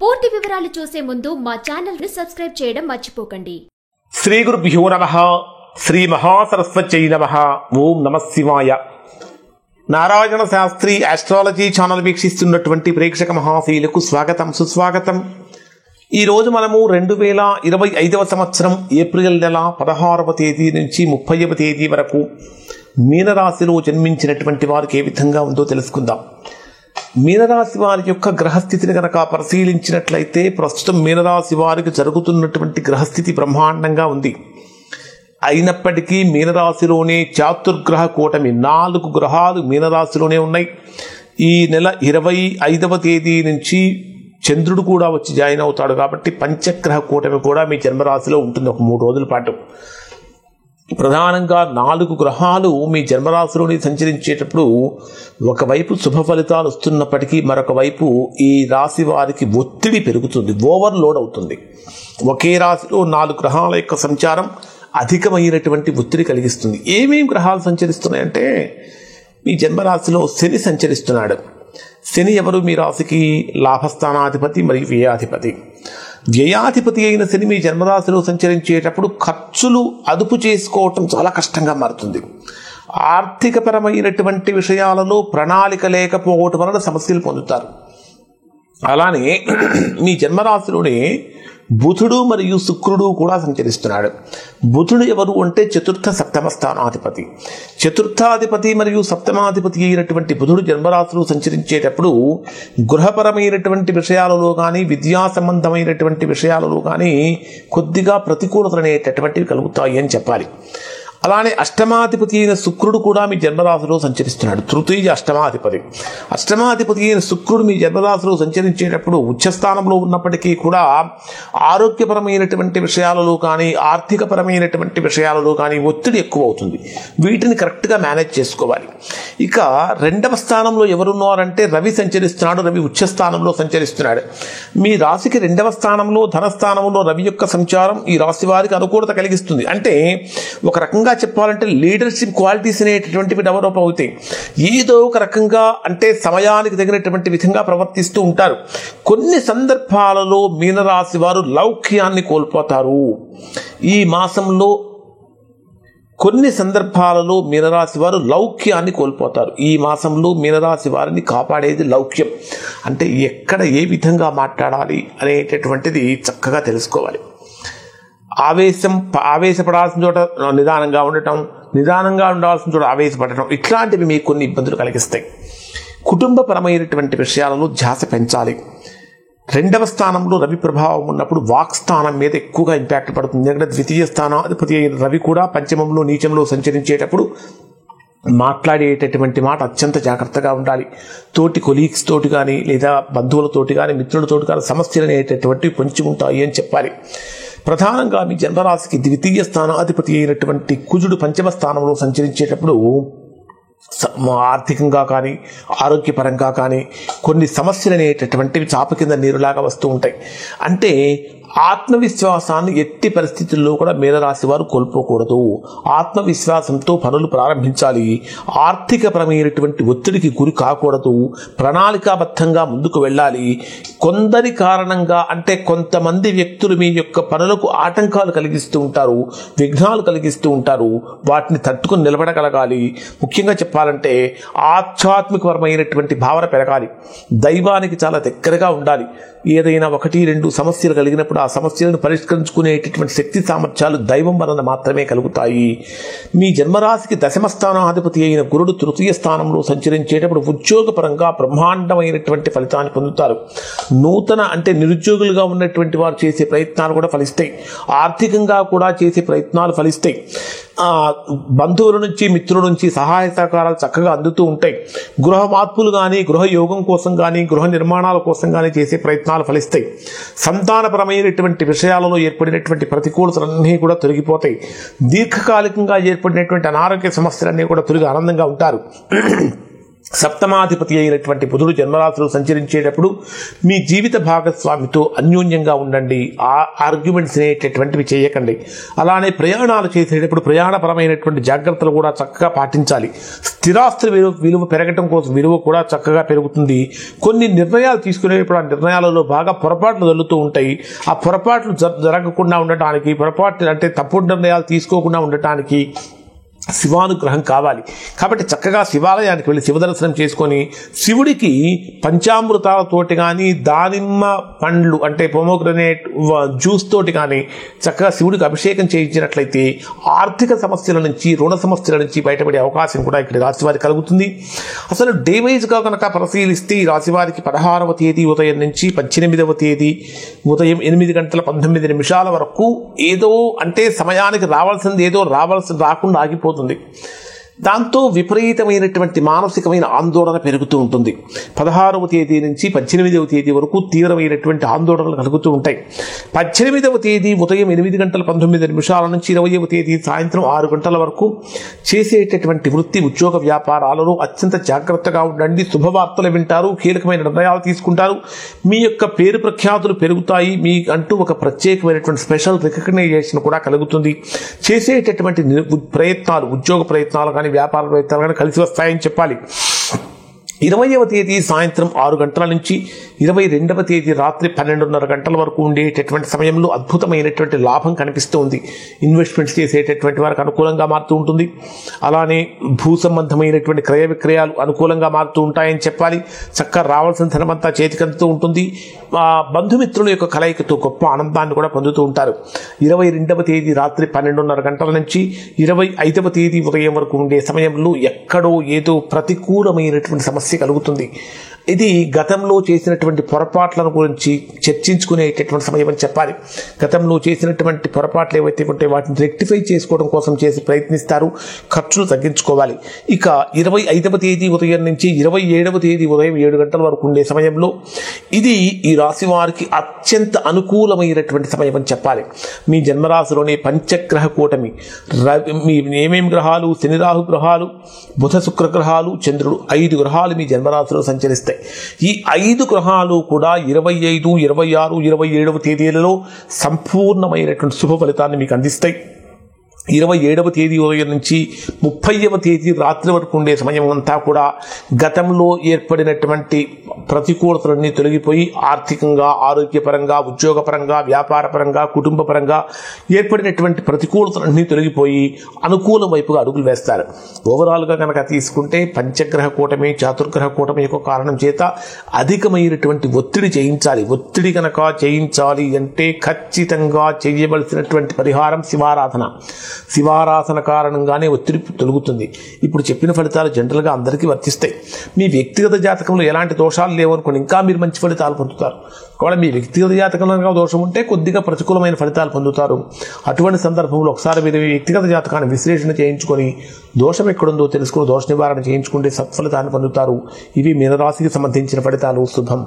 పూర్తి వివరాలు చూసే ముందు మా ఛానల్ ని సబ్స్క్రైబ్ చేయడం మర్చిపోకండి. శ్రీ గురుభ్యో నమః. శ్రీ మహాసరస్వత్యై నమః. ఓం నమః శివాయ. నారాయణ శాస్త్రి ఆస్ట్రాలజీ ఛానల్ వీక్షిస్తున్నటువంటి ప్రేక్షక మహాశీలకు స్వాగతం, సుస్వాగతం. ఈరోజు మనము 2025 సంవత్సరం ఏప్రిల్ నెల 16వ తేదీ నుంచి 30వ తేదీ వరకు మీనరాశిలో జన్మించినటువంటి వారికి ఏ విధంగా ఉందో తెలుసుకుందాం. మీనరాశి వారి యొక్క గ్రహస్థితిని కనుక పరిశీలించినట్లయితే ప్రస్తుతం మీనరాశి వారికి జరుగుతున్నటువంటి గ్రహస్థితి బ్రహ్మాండంగా ఉంది. అయినప్పటికీ మీనరాశిలోనే చాతుర్గ్రహ కూటమి 4 గ్రహాలు మీనరాశిలోనే ఉన్నాయి. ఈ నెల 25వ తేదీ నుంచి చంద్రుడు కూడా వచ్చి జాయిన్ అవుతాడు కాబట్టి పంచగ్రహ కూటమి కూడా మీ జన్మరాశిలో ఉంటుంది ఒక 3 రోజుల పాటు. ప్రధానంగా 4 గ్రహాలు మీ జన్మరాశిలోని సంచరించేటప్పుడు ఒకవైపు శుభ ఫలితాలు వస్తున్నప్పటికీ మరొక వైపు ఈ రాశి వారికి ఒత్తిడి పెరుగుతుంది, ఓవర్లోడ్ అవుతుంది. ఒకే రాశిలో 4 గ్రహాల యొక్క సంచారం అధికమైనటువంటి ఒత్తిడి కలిగిస్తుంది. ఏమేమి గ్రహాలు సంచరిస్తున్నాయంటే మీ జన్మరాశిలో శని సంచరిస్తున్నాడు. శని ఎవరు? మీ రాశికి లాభస్థానాధిపతి మరియు వ్యయాధిపతి. వ్యయాధిపతి అయిన శని మీ జన్మరాశిలో సంచరించేటప్పుడు ఖర్చులు అదుపు చేసుకోవటం చాలా కష్టంగా మారుతుంది. ఆర్థికపరమైనటువంటి విషయాలలో ప్రణాళిక లేకపోవటం వలన సమస్యలు పొందుతారు. అలానే మీ జన్మరాశిలోనే బుధుడు మరియు శుక్రుడు కూడా సంచరిస్తున్నాడు. బుధుడు ఎవరు అంటే చతుర్థ సప్తమ స్థానాధిపతి. చతుర్థాధిపతి మరియు సప్తమాధిపతి అయినటువంటి బుధుడు జన్మరాశిలో సంచరించేటప్పుడు గృహపరమైనటువంటి విషయాలలో కానీ విద్యా సంబంధమైనటువంటి విషయాలలో కానీ కొద్దిగా ప్రతికూలతలు అనేటటువంటివి కలుగుతాయి అని చెప్పాలి. అలానే అష్టమాధిపతి అయిన శుక్రుడు కూడా మీ జన్మరాశిలో సంచరిస్తున్నాడు. తృతీయ అష్టమాధిపతి. అష్టమాధిపతి అయిన శుక్రుడు మీ జన్మరాశిలో సంచరించేటప్పుడు ఉచ్చస్థానంలో ఉన్నప్పటికీ కూడా ఆరోగ్యపరమైనటువంటి విషయాలలో కానీ ఆర్థికపరమైనటువంటి విషయాలలో కానీ ఒత్తిడి ఎక్కువ అవుతుంది. వీటిని కరెక్ట్గా మేనేజ్ చేసుకోవాలి. ఇక 2వ స్థానంలో ఎవరున్నారంటే రవి సంచరిస్తున్నాడు. రవి ఉచ్చస్థానంలో సంచరిస్తున్నాడు. మీ రాశికి 2వ స్థానంలో ధనస్థానంలో రవి యొక్క సంచారం ఈ రాశి వారికి అనుకూలత కలిగిస్తుంది. అంటే ఒక రకంగా చెప్పాలంటే లీడర్షిప్ క్వాలిటీస్ అనేటటువంటివి డెవలప్ అవుతాయి. ఏదో ఒక రకంగా అంటే సమయానికి తగినటువంటి విధంగా ప్రవర్తిస్తూ ఉంటారు. కొన్ని సందర్భాలలో మీనరాశి వారు లౌక్యాన్ని కోల్పోతారు. ఈ మాసంలో కొన్ని సందర్భాలలో మీనరాశి వారు లౌక్యాన్ని కోల్పోతారు. ఈ మాసంలో మీనరాశి వారిని కాపాడేది లౌక్యం. అంటే ఎక్కడ ఏ విధంగా మాట్లాడాలి అనేటటువంటిది చక్కగా తెలుసుకోవాలి. ఆవేశపడాల్సిన చోట నిదానంగా ఉండటం, నిదానంగా ఉండాల్సిన చోట ఆవేశపడటం, ఇట్లాంటివి మీకు కొన్ని ఇబ్బందులు కలిగిస్తాయి. కుటుంబపరమైనటువంటి విషయాలలో ధ్యాస పెంచాలి. 2వ స్థానంలో రవి ప్రభావం ఉన్నప్పుడు వాక్ స్థానం మీద ఎక్కువగా ఇంపాక్ట్ పడుతుంది. ఎందుకంటే ద్వితీయ స్థానాధిపతి అయిన రవి కూడా పంచమంలో నీచంలో సంచరించేటప్పుడు మాట్లాడేటటువంటి మాట అత్యంత జాగ్రత్తగా ఉండాలి. తోటి కొలీగ్స్ తోటి కానీ లేదా బంధువులతోటి కానీ మిత్రులతోటి కానీ సమస్యలు అనేటటువంటివి పొంచి ఉంటాయి అని చెప్పాలి. ప్రధానంగా మీ జన్మరాశికి ద్వితీయ స్థానాధిపతి అయినటువంటి కుజుడు 5వ స్థానంలో సంచరించేటప్పుడు ఆర్థికంగా కానీ ఆరోగ్యపరంగా కానీ కొన్ని సమస్యలు అనేటటువంటివి చాప కింద నీరులాగా వస్తూ ఉంటాయి. అంటే ఆత్మవిశ్వాసాన్ని ఎట్టి పరిస్థితుల్లో కూడా మీనరాశి వారు కోల్పోకూడదు. ఆత్మవిశ్వాసంతో పనులు ప్రారంభించాలి. ఆర్థికపరమైనటువంటి ఒత్తిడికి గురి కాకూడదు. ప్రణాళికాబద్ధంగా ముందుకు వెళ్ళాలి. కొందరి కారణంగా అంటే కొంతమంది వ్యక్తులు మీ యొక్క పనులకు ఆటంకాలు కలిగిస్తూ ఉంటారు, విఘ్నాలు కలిగిస్తూ ఉంటారు. వాటిని తట్టుకుని నిలబడగలగాలి. ముఖ్యంగా చెప్పాలంటే ఆధ్యాత్మికపరమైనటువంటి భావన పెరగాలి. దైవానికి చాలా దగ్గరగా ఉండాలి. ఏదైనా 1-2 సమస్యలు కలిగినప్పుడు ఆ సమస్యలను పరిష్కరించుకునేటటువంటి శక్తి సామర్థ్యాలు దైవం వలన మాత్రమే కలుగుతాయి. మీ జన్మరాశికి 10వ స్థానాధిపతి అయిన గురుడు తృతీయ స్థానంలో సంచరించేటప్పుడు ఉద్యోగపరంగా బ్రహ్మాండమైనటువంటి ఫలితాన్ని పొందుతారు. నూతన అంటే నిరుద్యోగులుగా ఉన్నటువంటి వారు చేసే ప్రయత్నాలు కూడా ఫలిస్తాయి. ఆర్థికంగా కూడా చేసే ప్రయత్నాలు ఫలిస్తాయి. బంధువుల నుంచి మిత్రుల నుంచి సహాయ సహకారాలు చక్కగా అందుతూ ఉంటాయి. గృహ మార్పులు కానీ గృహ యోగం కోసం కానీ గృహ నిర్మాణాల కోసం కానీ చేసే ప్రయత్నాలు ఫలిస్తాయి. సంతానపరమైనటువంటి విషయాలలో ఏర్పడినటువంటి ప్రతికూలతలన్నీ కూడా తొలగిపోతాయి. దీర్ఘకాలికంగా ఏర్పడినటువంటి అనారోగ్య సమస్యలన్నీ కూడా తొలగి ఆనందంగా ఉంటారు. సప్తమాధిపతి అయినటువంటి బుధుడు జన్మరాశిలో సంచరించేటప్పుడు మీ జీవిత భాగస్వామితో అన్యోన్యంగా ఉండండి. ఆ ఆర్గ్యుమెంట్స్ అనేటటువంటివి చేయకండి. అలానే ప్రయాణాలు చేసేటప్పుడు ప్రయాణపరమైనటువంటి జాగ్రత్తలు కూడా చక్కగా పాటించాలి. స్థిరాస్తుల విలువ పెరగటం కోసం విలువ కూడా చక్కగా పెరుగుతుంది. కొన్ని నిర్ణయాలు తీసుకునేటప్పుడు ఆ నిర్ణయాలలో బాగా పొరపాట్లు జరుగుతూ ఉంటాయి. ఆ పొరపాట్లు జరగకుండా ఉండటానికి, పొరపాట్లు అంటే తప్పుడు నిర్ణయాలు తీసుకోకుండా ఉండటానికి శివానుగ్రహం కావాలి. కాబట్టి చక్కగా శివాలయానికి వెళ్ళి శివదర్శనం చేసుకొని శివుడికి పంచామృతాలతోటి కానీ, దానిమ్మ పండ్లు అంటే పొమోగ్రనేట్ జ్యూస్ తోటి కానీ చక్కగా శివుడికి అభిషేకం చేయించినట్లయితే ఆర్థిక సమస్యల నుంచి, రుణ సమస్యల నుంచి బయటపడే అవకాశం కూడా ఇక్కడ రాశివారికి కలుగుతుంది. అసలు డే వైజ్గా కనుక పరిశీలిస్తే ఈ రాశివారికి 16వ తేదీ ఉదయం నుంచి 18వ తేదీ ఉదయం 8:19 వరకు ఏదో అంటే సమయానికి రావాల్సింది ఏదో రాకుండా ఆగిపోతుంది. దాంతో విపరీతమైనటువంటి మానసికమైన ఆందోళన పెరుగుతూ ఉంటుంది. 16వ తేదీ నుంచి 18వ తేదీ వరకు తీవ్రమైనటువంటి ఆందోళనలు కలుగుతూ ఉంటాయి. 18వ తేదీ ఉదయం 8:19 నుంచి 20వ తేదీ సాయంత్రం 6 గంటల వరకు చేసేటటువంటి వృత్తి ఉద్యోగ వ్యాపారాలలో అత్యంత జాగ్రత్తగా ఉండండి. శుభవార్తలు వింటారు, కీలకమైన నిర్ణయాలు తీసుకుంటారు, మీ యొక్క పేరు ప్రఖ్యాతులు పెరుగుతాయి, మీ అంటూ ఒక ప్రత్యేకమైనటువంటి స్పెషల్ రికగ్నైజేషన్ కూడా కలుగుతుంది. చేసేటటువంటి ప్రయత్నాలు, ఉద్యోగ ప్రయత్నాలు కానీ, వ్యాపార ప్రయత్నాలు కానీ కలిసి వస్తాయని చెప్పాలి. 20వ తేదీ సాయంత్రం 6 గంటల నుంచి 22వ తేదీ రాత్రి 12:30 గంటల వరకు ఉండేటటువంటి సమయంలో అద్భుతమైనటువంటి లాభం కనిపిస్తూ ఉంది. ఇన్వెస్ట్మెంట్స్ చేసేటటువంటి వారికి అనుకూలంగా మారుతూ ఉంటుంది. అలానే భూ సంబంధమైనటువంటి క్రయ విక్రయాలు అనుకూలంగా మారుతూ ఉంటాయని చెప్పాలి. చక్కగా రావాల్సిన ధనమంతా చేతికందుతూ ఉంటుంది. బంధుమిత్రుల యొక్క కలయికతో గొప్ప ఆనందాన్ని కూడా పొందుతూ ఉంటారు. 22వ తేదీ రాత్రి 12:30 గంటల నుంచి 25వ తేదీ ఉదయం వరకు ఉండే సమయంలో ఎక్కడో ఏదో ప్రతికూలమైనటువంటి సమస్య కలుగుతుంది. ఇది గతంలో చేసినటువంటి పొరపాట్లను గురించి చర్చించుకునేటటువంటి సమయం అని చెప్పాలి. గతంలో చేసినటువంటి పొరపాట్లు ఏవైతే ఉంటే వాటిని రెక్టిఫై చేసుకోవడం కోసం చేసి ప్రయత్నిస్తారు. ఖర్చులు తగ్గించుకోవాలి. ఇక 25వ తేదీ ఉదయం నుంచి 27వ తేదీ ఉదయం 7 గంటల వరకు ఉండే సమయంలో ఇది ఈ రాశి వారికి అత్యంత అనుకూలమైనటువంటి సమయం అని చెప్పాలి. మీ జన్మరాశిలోనే పంచగ్రహ కూటమి, మీ ఏమేమి గ్రహాలు, శని రాహు గ్రహాలు, బుధ శుక్ర గ్రహాలు, చంద్రుడు 5 గ్రహాలు మీ జన్మరాశిలో సంచరిస్తాయి. ఈ 5 గ్రహాలు కూడా 25, 26, 27వ తేదీలలో సంపూర్ణమైనటువంటి శుభ ఫలితాన్ని మీకు అందిస్తాయి. 27వ తేదీ ఉదయం నుంచి 30వ తేదీ రాత్రి వరకు ఉండే సమయం అంతా కూడా గతంలో ఏర్పడినటువంటి ప్రతికూలతలన్నీ తొలగిపోయి ఆర్థికంగా, ఆరోగ్యపరంగా, ఉద్యోగపరంగా, వ్యాపారపరంగా, కుటుంబపరంగా ఏర్పడినటువంటి ప్రతికూలతలన్నీ తొలగిపోయి అనుకూల వైపుగా అడుగులు వేస్తారు. ఓవరాల్గా కనుక తీసుకుంటే పంచగ్రహ కూటమి, చతుర్గ్రహ కూటమి యొక్క కారణం చేత అధికమైనటువంటి ఒత్తిడి చేయించాలి. ఒత్తిడి కనుక చేయించాలి అంటే ఖచ్చితంగా చేయవలసినటువంటి పరిహారం శివారాధన. శివారాధన కారణంగానే ఒత్తిడి తొలుగుతుంది. ఇప్పుడు చెప్పిన ఫలితాలు జనరల్గా అందరికీ వర్తిస్తాయి. మీ వ్యక్తిగత జాతకంలో ఎలాంటి దోషాలు లేవనుకోండి, ఇంకా మీరు మంచి ఫలితాలు పొందుతారు. ఒకవేళ మీ వ్యక్తిగత జాతకంలో దోషం ఉంటే కొద్దిగా ప్రతికూలమైన ఫలితాలు పొందుతారు. అటువంటి సందర్భంలో ఒకసారి మీరు వ్యక్తిగత జాతకాన్ని విశ్లేషణ చేయించుకొని దోషం ఎక్కడుందో తెలుసుకుని దోష నివారణ చేయించుకుంటే సత్ఫలితాన్ని పొందుతారు. ఇవి మీనరాశికి సంబంధించిన ఫలితాలు. శుభం.